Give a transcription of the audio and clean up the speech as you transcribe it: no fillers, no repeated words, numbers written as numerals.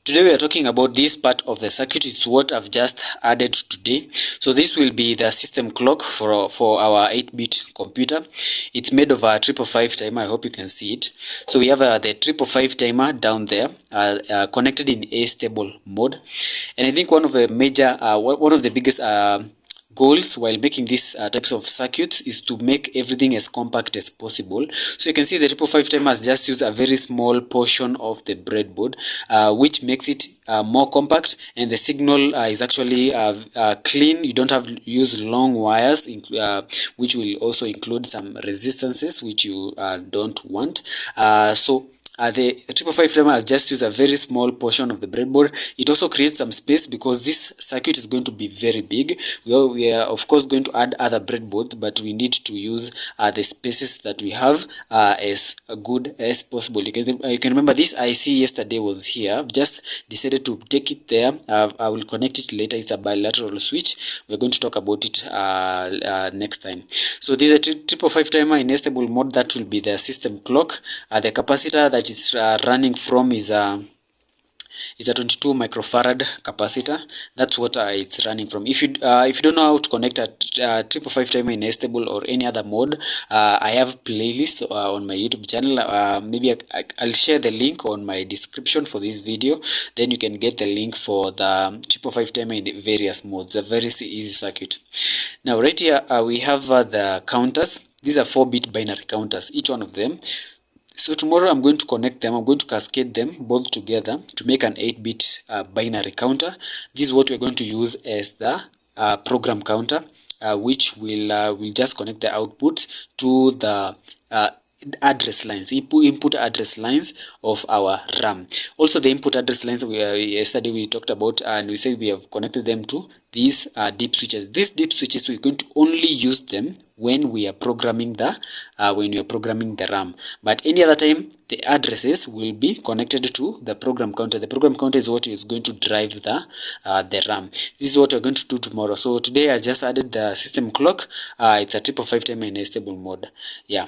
Today we are talking about this part of the circuit. It's what I've just added today. So this will be the system clock for our 8-bit computer. It's made of a 555 timer. I hope you can see it. So we have the 555 timer down there, connected in astable mode. And I think one of the biggest goals while making these types of circuits is to make everything as compact as possible. So you can see the 555 timer has just used a very small portion of the breadboard, which makes it more compact, and the signal is actually clean. You don't have to use long wires, which will also include some resistances which you don't want. The 555 timer has just used a very small portion of the breadboard. It also creates some space because this circuit is going to be very big. We are of course going to add other breadboards, but we need to use the spaces that we have as good as possible. You can remember this IC yesterday was here. I've just decided to take it there. I will connect it later. It's a bilateral switch. We're going to talk about it next time. So this is a 555 timer in astable mode. That will be the system clock. The capacitor that is running from is a 22 microfarad capacitor. That's what it's running from. If you don't know how to connect a 555 timer in astable or any other mode, I have playlists on my YouTube channel. Maybe I'll share the link on my description for this video. Then you can get the link for the 555 timer in various modes. A very easy circuit. Now right here we have the counters. These are 4-bit binary counters, each one of them. So tomorrow I'm going to connect them. I'm going to cascade them both together to make an 8-bit binary counter. This is what we're going to use as the program counter, which will just connect the output to the address lines, input address lines of our RAM. Also the input address lines yesterday we talked about, and we said we have connected them to these deep switches. These deep switches, we're going to only use them when we are programming the RAM. But any other time the addresses will be connected to the program counter. The program counter is what is going to drive the RAM. This is what we're going to do tomorrow. So today I just added the system clock. It's a 555 timer in astable mode. Yeah.